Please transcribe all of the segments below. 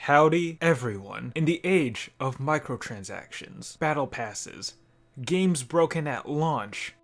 Howdy, everyone. In the age of microtransactions, battle passes, games broken at launch,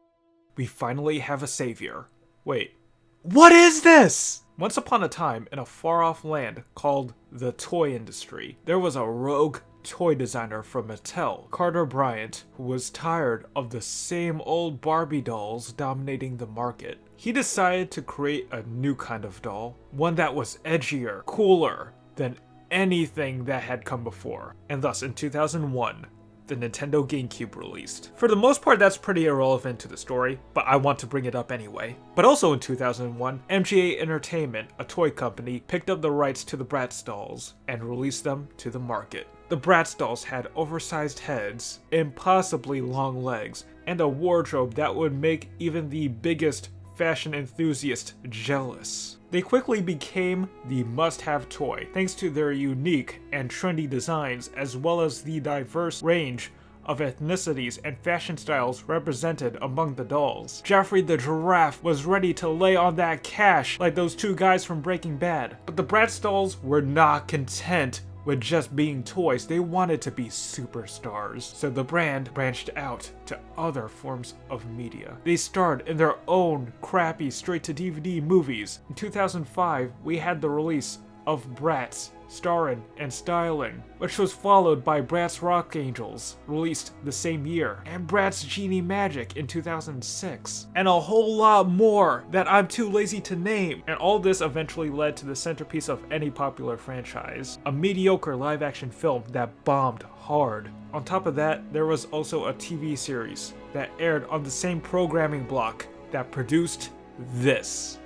we finally have a savior. Wait, what is this? Once upon a time, in a far-off land called the toy industry, there was a rogue toy designer from Mattel, Carter Bryant, who was tired of the same old Barbie dolls dominating the market. He decided to create a new kind of doll, one that was edgier, cooler than anything that had come before. And thus, in 2001, the Nintendo GameCube released. For the most part, that's pretty irrelevant to the story, but I want to bring it up anyway. But also in 2001, MGA Entertainment, a toy company, picked up the rights to the Bratz dolls and released them to the market. The Bratz dolls had oversized heads, impossibly long legs, and a wardrobe that would make even the biggest fashion enthusiast jealous. They quickly became the must-have toy thanks to their unique and trendy designs as well as the diverse range of ethnicities and fashion styles represented among the dolls. Jeffrey the Giraffe was ready to lay on that cash like those two guys from Breaking Bad. But the Bratz dolls were not content with just being toys, they wanted to be superstars. So the brand branched out to other forms of media. They starred in their own crappy straight-to-DVD movies. In 2005, we had the release of Bratz, Starrin' and Stylin', which was followed by Bratz Rock Angels, released the same year, and Bratz Genie Magic in 2006, and a whole lot more that I'm too lazy to name. And all this eventually led to the centerpiece of any popular franchise, a mediocre live-action film that bombed hard. On top of that, there was also a TV series that aired on the same programming block that produced this.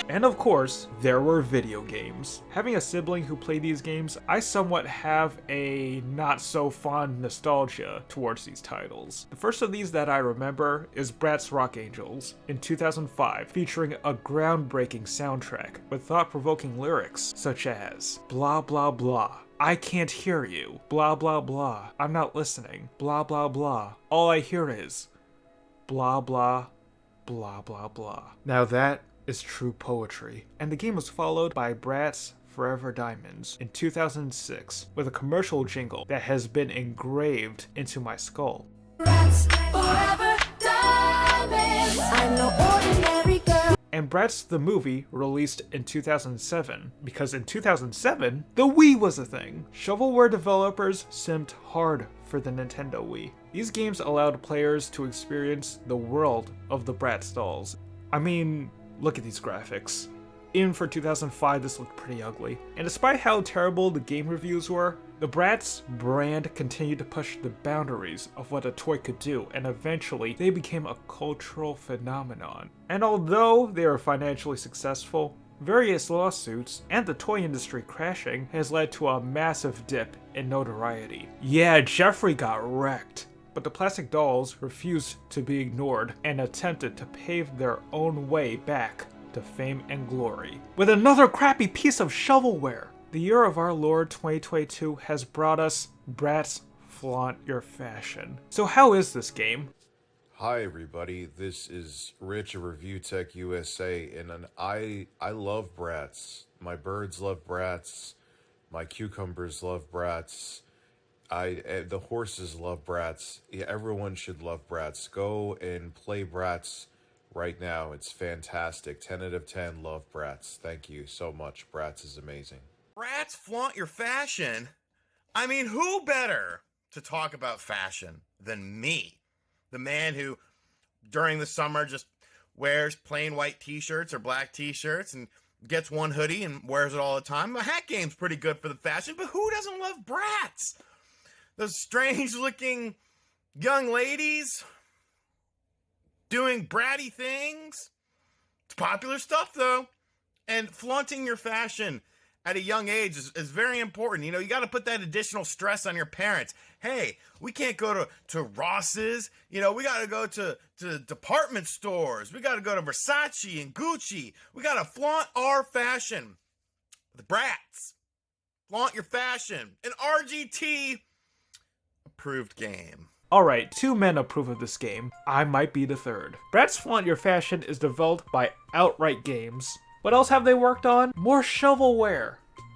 And of course, there were video games. Having a sibling who played these games, I somewhat have a not so fond nostalgia towards these titles. The first of these that I remember is Bratz Rock Angels in 2005, featuring a groundbreaking soundtrack with thought-provoking lyrics such as blah blah blah, I can't hear you, blah blah blah, I'm not listening, blah blah blah, all I hear is blah blah blah blah blah. Now that is true poetry. And the game was followed by Bratz Forever Diamonds in 2006 with a commercial jingle that has been engraved into my skull. Bratz Forever Diamonds, I'm no ordinary girl. And Bratz the movie released in 2007, because in 2007, the Wii was a thing. Shovelware developers simped hard for the Nintendo Wii. These games allowed players to experience the world of the Bratz dolls. I mean, look at these graphics. Even for 2005, this looked pretty ugly. And despite how terrible the game reviews were, the Bratz brand continued to push the boundaries of what a toy could do, and eventually they became a cultural phenomenon. And although they are financially successful, various lawsuits and the toy industry crashing has led to a massive dip in notoriety. Yeah, Jeffrey got wrecked. But the plastic dolls refused to be ignored and attempted to pave their own way back to fame and glory with another crappy piece of shovelware. The year of our Lord 2022 has brought us Bratz Flaunt Your Fashion. So how is this game? Hi everybody, this is Rich of Review Tech USA, and I love Bratz. My birds love Bratz. My cucumbers love Bratz. The horses love Bratz. Yeah, everyone should love Bratz. Go and play Bratz right now. It's fantastic. 10 out of 10 love Bratz. Thank you so much. Bratz is amazing. Bratz Flaunt Your Fashion? I mean, who better to talk about fashion than me? The man who, during the summer, just wears plain white t-shirts or black t-shirts and gets one hoodie and wears it all the time. The hat game's pretty good for the fashion, but who doesn't love Bratz? Those strange-looking young ladies doing bratty things. It's popular stuff, though. And flaunting your fashion at a young age is very important. You know, you got to put that additional stress on your parents. Hey, we can't go to Ross's. You know, we got to go to department stores. We got to go to Versace and Gucci. We got to flaunt our fashion. The Bratz. Flaunt Your Fashion. An RGT approved game. Alright, 2 men approve of this game. I might be the third. Bratz Flaunt Your Fashion is developed by Outright Games. What else have they worked on? More shovelware.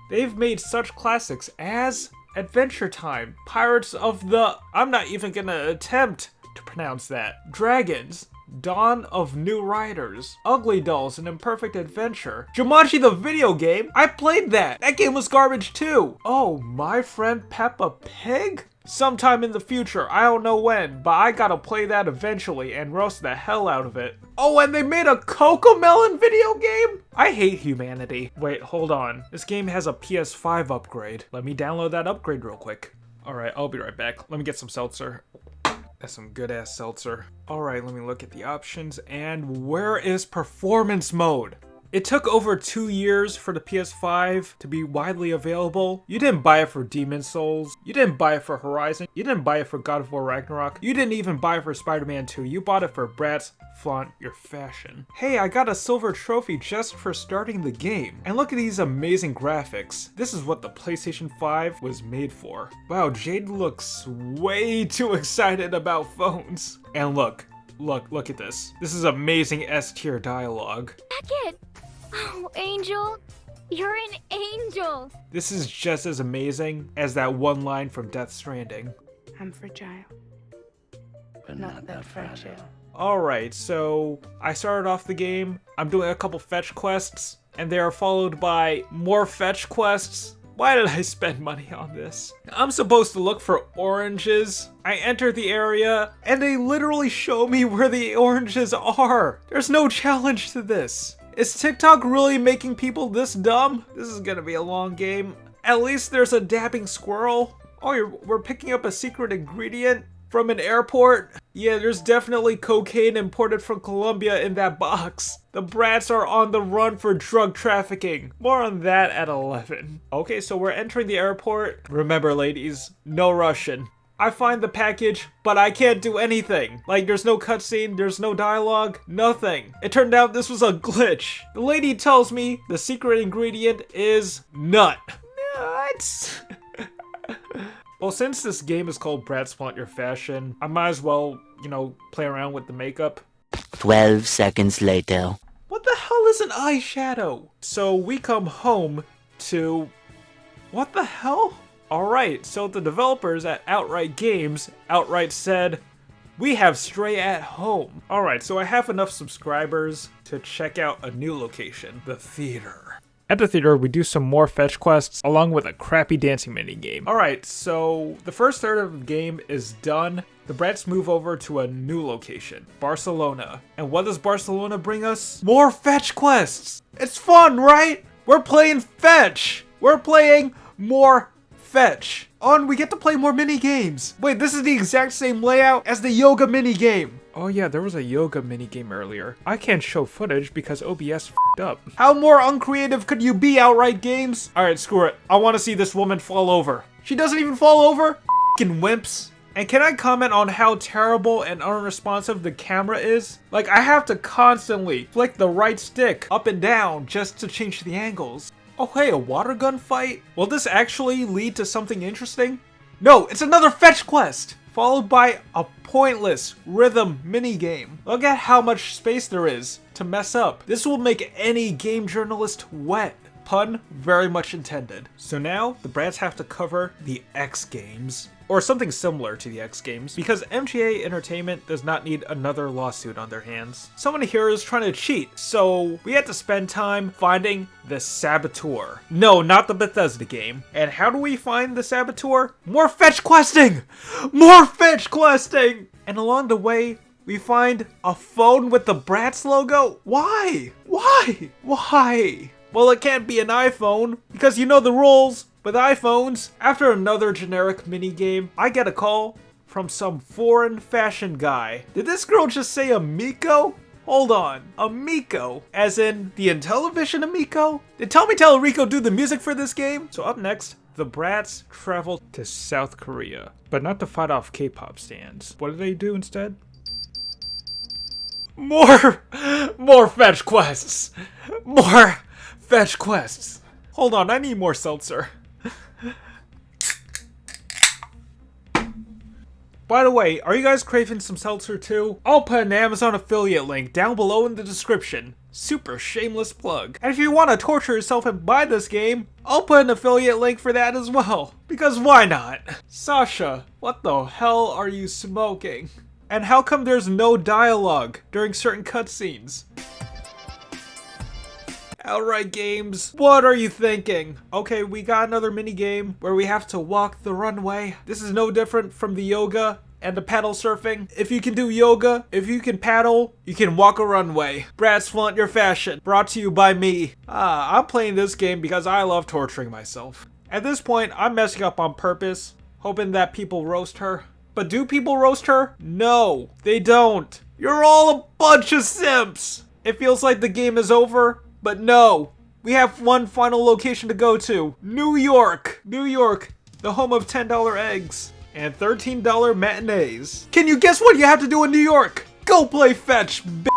They've made such classics as Adventure Time, Pirates of the... I'm not even gonna attempt to pronounce that. Dragons, Dawn of New Riders, Ugly Dolls, An Imperfect Adventure, Jumanji the video game. I played that. That game was garbage too. Oh, My Friend Peppa Pig? Sometime in the future, I don't know when, but I gotta play that eventually and roast the hell out of it. Oh, and they made a Cocomelon video game? I hate humanity. Wait, hold on. This game has a PS5 upgrade. Let me download that upgrade real quick. Alright, I'll be right back. Let me get some seltzer. That's some good ass seltzer. Alright, let me look at the options. And where is performance mode? It took over 2 years for the PS5 to be widely available. You didn't buy it for Demon's Souls. You didn't buy it for Horizon. You didn't buy it for God of War Ragnarok. You didn't even buy it for Spider-Man 2. You bought it for Bratz Flaunt Your Fashion. Hey, I got a silver trophy just for starting the game. And look at these amazing graphics. This is what the PlayStation 5 was made for. Wow, Jade looks way too excited about phones. And look at this. This is amazing S-tier dialogue. Beckett! Oh, Angel! You're an angel! This is just as amazing as that one line from Death Stranding. I'm fragile, but not that fragile. Alright, so I started off the game. I'm doing a couple fetch quests, and they are followed by more fetch quests. Why did I spend money on this? I'm supposed to look for oranges. I enter the area, and they literally show me where the oranges are. There's no challenge to this. Is TikTok really making people this dumb? This is gonna be a long game. At least there's a dabbing squirrel. Oh, we're picking up a secret ingredient from an airport? Yeah, there's definitely cocaine imported from Colombia in that box. The Bratz are on the run for drug trafficking. More on that at 11. Okay, so we're entering the airport. Remember, ladies, no Russian. I find the package, but I can't do anything. Like, there's no cutscene, there's no dialogue, nothing. It turned out this was a glitch. The lady tells me the secret ingredient is nut. Nuts. Well, since this game is called Bratz Flaunt Your Fashion, I might as well, play around with the makeup. 12 seconds later. What the hell is an eyeshadow? So we come home to... What the hell? Alright, so the developers at Outright Games outright said, we have Stray at home. Alright, so I have enough subscribers to check out a new location, the theater. At the theater, we do some more fetch quests along with a crappy dancing minigame. Alright, so the first third of the game is done. The Bratz move over to a new location, Barcelona. And what does Barcelona bring us? More fetch quests! It's fun, right? We're playing fetch! We're playing more fetch. Oh, and we get to play more mini games. Wait, this is the exact same layout as the yoga mini game. Oh yeah, there was a yoga mini game earlier. I can't show footage because OBS f***ed up. How more uncreative could you be, Outright Games? Alright, screw it. I want to see this woman fall over. She doesn't even fall over? F***ing wimps. And can I comment on how terrible and unresponsive the camera is? Like, I have to constantly flick the right stick up and down just to change the angles. Oh hey, a water gun fight? Will this actually lead to something interesting? No, it's another fetch quest! Followed by a pointless rhythm minigame. Look at how much space there is to mess up. This will make any game journalist wet. Pun very much intended. So now, the Bratz have to cover the X Games. Or something similar to the X Games, because MGA Entertainment does not need another lawsuit on their hands. Someone here is trying to cheat, so we had to spend time finding the Saboteur. No, not the Bethesda game. And how do we find the Saboteur? More fetch questing! More fetch questing! And along the way, we find a phone with the Bratz logo? Why? Why? Why? Well, it can't be an iPhone, because you know the rules. With iPhones, after another generic minigame, I get a call from some foreign fashion guy. Did this girl just say Amico? Hold on, Amico? As in the Intellivision Amico? Did Tommy Tallarico do the music for this game? So up next, the Bratz travel to South Korea, but not to fight off K-pop stands. What do they do instead? More fetch quests! More fetch quests! Hold on, I need more seltzer. By the way, are you guys craving some seltzer too? I'll put an Amazon affiliate link down below in the description. Super shameless plug. And if you want to torture yourself and buy this game, I'll put an affiliate link for that as well. Because why not? Sasha, what the hell are you smoking? And how come there's no dialogue during certain cutscenes? Outright Games, what are you thinking? Okay, we got another mini game where we have to walk the runway. This is no different from the yoga and the paddle surfing. If you can do yoga, if you can paddle, you can walk a runway. Bratz, Flaunt Your Fashion, brought to you by me. I'm playing this game because I love torturing myself. At this point, I'm messing up on purpose, hoping that people roast her. But do people roast her? No, they don't. You're all a bunch of simps. It feels like the game is over. But no, we have one final location to go to. New York! New York, the home of $10 eggs and $13 matinees. Can you guess what you have to do in New York? Go play fetch, b****.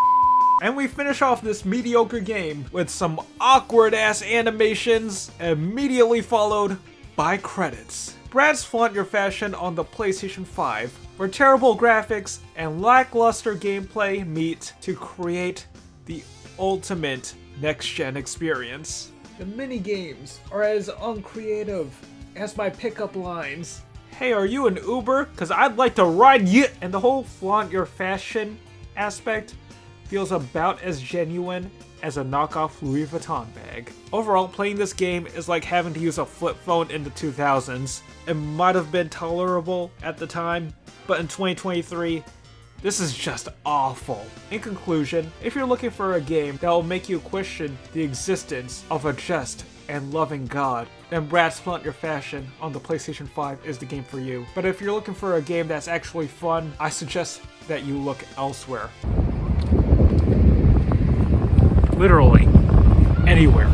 And we finish off this mediocre game with some awkward ass animations, immediately followed by credits. Bratz Flaunt Your Fashion on the PlayStation 5, where terrible graphics and lackluster gameplay meet to create the ultimate next-gen experience. The mini-games are as uncreative as my pickup lines. Hey, are you an Uber? Cause I'd like to ride you! And the whole Flaunt Your Fashion aspect feels about as genuine as a knockoff Louis Vuitton bag. Overall, playing this game is like having to use a flip phone in the 2000s. It might have been tolerable at the time, but in 2023, this is just awful. In conclusion, if you're looking for a game that will make you question the existence of a just and loving God, then Bratz Flaunt Your Fashion on the PlayStation 5 is the game for you. But if you're looking for a game that's actually fun, I suggest that you look elsewhere. Literally, anywhere.